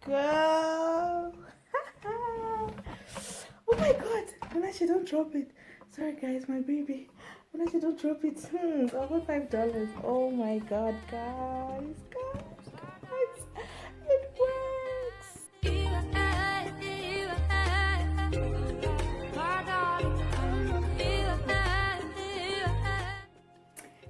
go. Oh my god. Menashe, don't drop it. Sorry guys, my baby. Menashe, don't drop it. I got $5. Oh my god, guys. It works.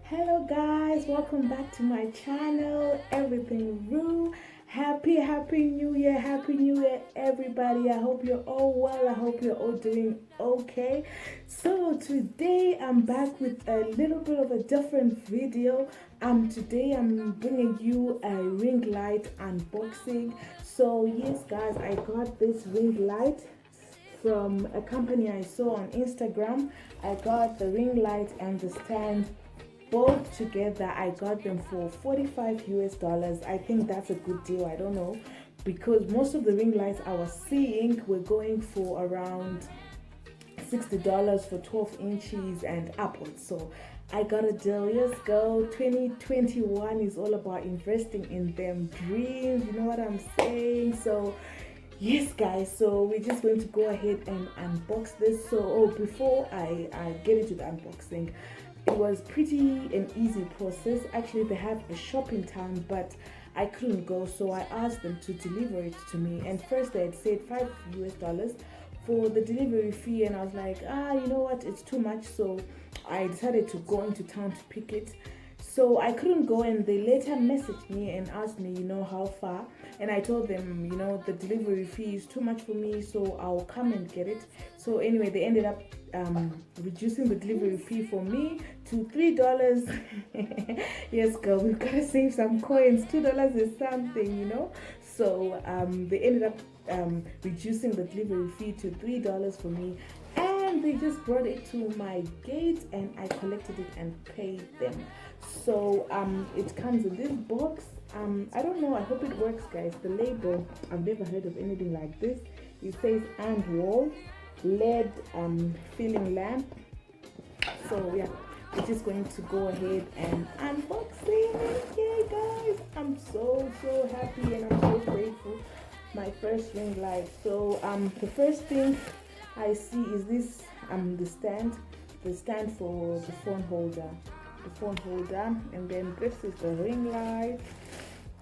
Hello guys, welcome back to my channel, Everything Rue. Happy New Year everybody. I hope you're all well. I hope you're all doing okay. So today I'm back with a little bit of a different video. Today I'm bringing you a ring light unboxing. So yes guys, I got this ring light from a company I saw on Instagram. I got the ring light and the stand both together. I got them for $45. I think that's a good deal. I don't know, because most of the ring lights I was seeing were going for around $60 for 12 inches and upwards. So I got a deal. Yes girl, 2021 is all about investing in them dreams, you know what I'm saying? So yes guys, so we're just going to go ahead and unbox this. So before I get into the unboxing, it was pretty an easy process. Actually, they have a shop in town, but I couldn't go, so I asked them to deliver it to me. And first they had said $5 for the delivery fee, and I was like, you know what, it's too much. So I decided to go into town to pick it. So I couldn't go, and they later messaged me and asked me, you know, how far. And I told them, you know, the delivery fee is too much for me, so I'll come and get it. So anyway, they ended up reducing the delivery fee for me to $3. Yes girl, we've got to save some coins. $2 is something, you know. So they ended up reducing the delivery fee to $3 for me, and they just brought it to my gate, and I collected it and paid them. So it comes in this box. I don't know, I hope it works guys. The label, I've never heard of anything like this. It says and wall LED filling lamp. So yeah, we're just going to go ahead and unbox it. Yay guys, I'm so happy and I'm so grateful. My first ring light. So the first thing I see is this the stand for the phone holder, and then this is the ring light.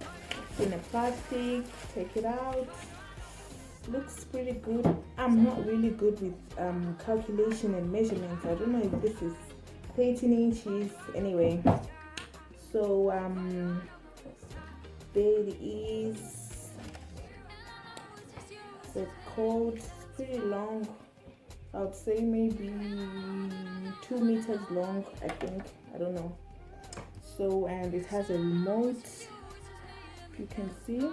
It's in a plastic. Take it out. Looks pretty good. I'm not really good with calculation and measurements. I don't know if this is 13 inches. Anyway, so there it is. The cord is pretty long. I would say maybe 2 meters long, I think. I don't know. So, and it has a remote. If you can see,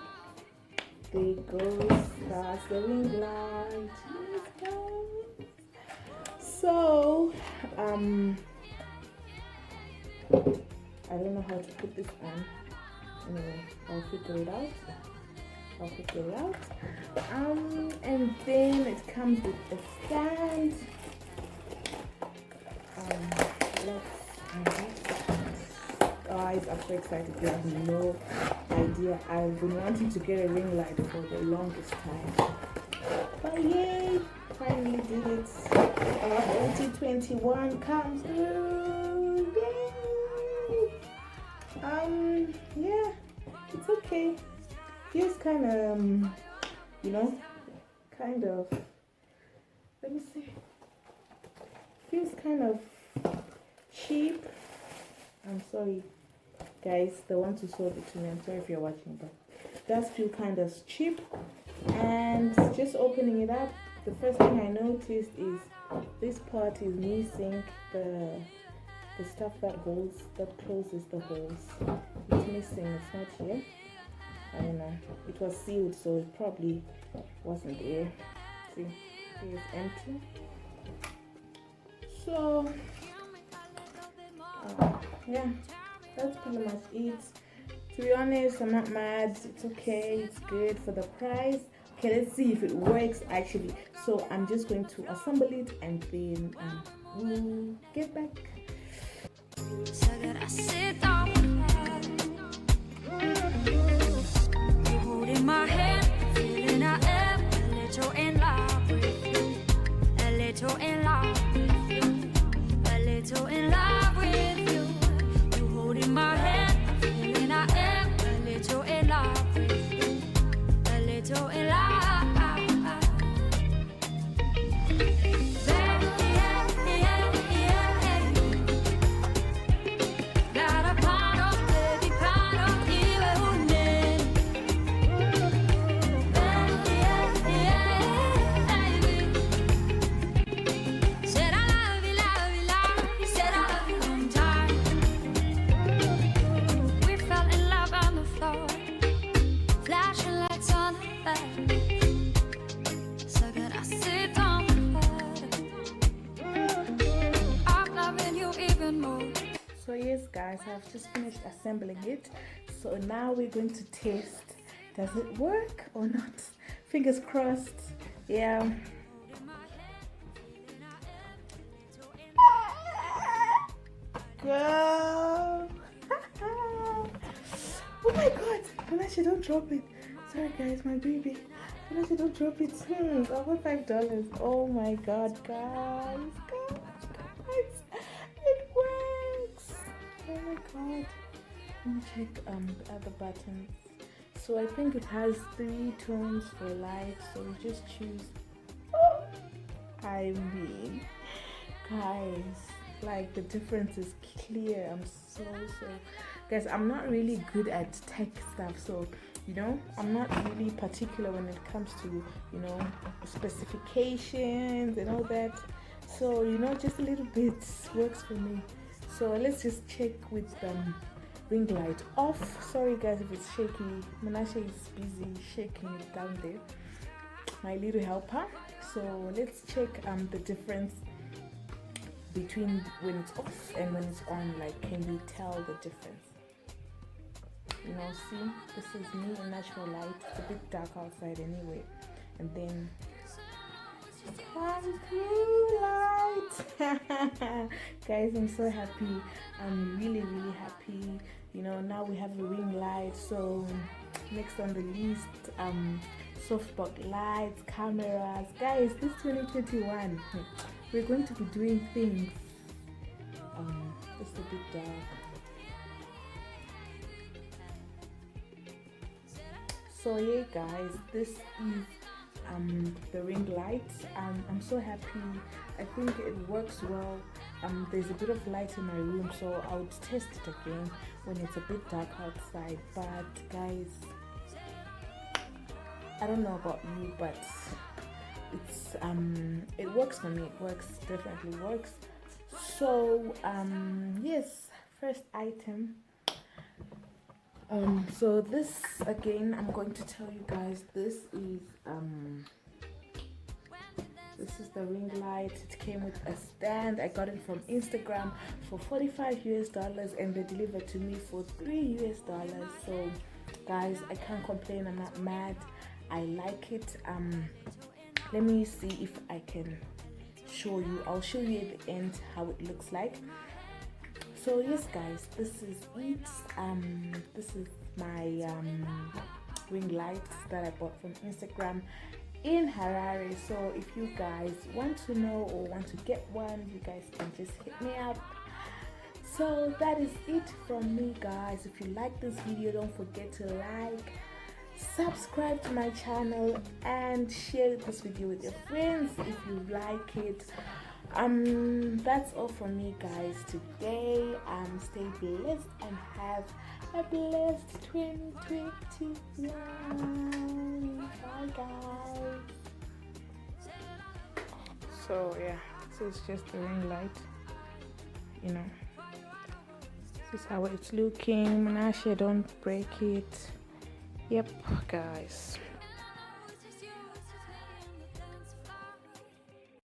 there goes. That's the ring light. So, I don't know how to put this on. Anyway, I'll figure it out. And then it comes with a stand. Guys, I'm so excited. You have no idea. I've been wanting to get a ring light for the longest time. But yay, finally did it. 2021 comes through. Yay! Yeah, it's okay. Feels kind of, you know, let me see. Feels kind of cheap. I'm sorry, guys, the ones who sold it to me. I'm sorry if you're watching, but it does feel kind of cheap. And just opening it up, the first thing I noticed is this part is missing the stuff that closes the holes. It's missing. It's not here. I don't know. It was sealed, so it probably wasn't there. See, it's empty. So yeah, that's pretty much it. To be honest, I'm not mad. It's okay. It's good for the price. Okay, let's see if it works actually. So I'm just going to assemble it and then we'll get back. Holding my hand I've just finished assembling it. So now we're going to test. Does it work or not? Fingers crossed. Yeah. Girl. Oh my god. Panache, don't drop it. Sorry guys, my baby. Panache, don't drop it. I got $5. Oh my god, guys. It works. Oh my god. Let me check the other buttons. So I think it has 3 tones for light, so we just choose. I mean, guys, like the difference is clear. I'm so guys, I'm not really good at tech stuff, so you know, I'm not really particular when it comes to, you know, specifications and all that. So you know, just a little bit works for me. So let's just check with ring light off. Sorry guys if it's shaky. Menashe is busy shaking it down there, my little helper. So let's check the difference between when it's off and when it's on. Like, can we tell the difference? You know, see, this is me in natural light. It's a bit dark outside anyway, and then come through light. Guys, I'm so happy. I'm really happy. You know, now we have a ring light. So next on the list, softbox lights, cameras. Guys, this 2021, we're going to be doing things. It's a bit dark. So yeah guys, this is the ring light. I'm so happy. I think it works well. There's a bit of light in my room, so I would test it again when it's a bit dark outside. But guys, I don't know about you, but it's it works for me. It works, definitely works. So yes, first item. So this again, I'm going to tell you guys, this is the ring light. It came with a stand. I got it from Instagram for $45 and they delivered to me for $3. So guys, I can't complain. I'm not mad. I like it. Let me see if I can show you. I'll show you at the end how it looks like. So yes guys, this is it. This is my ring lights that I bought from Instagram in Harare. So if you guys want to know or want to get one, you guys can just hit me up. So that is it from me guys. If you like this video, don't forget to like, subscribe to my channel, and share this video with your friends if you like it. That's all from me guys today. Stay blessed and have a blessed 2021. Bye guys. So yeah, this is just the ring light, you know. This is how it's looking. Menashe, don't break it. Yep guys.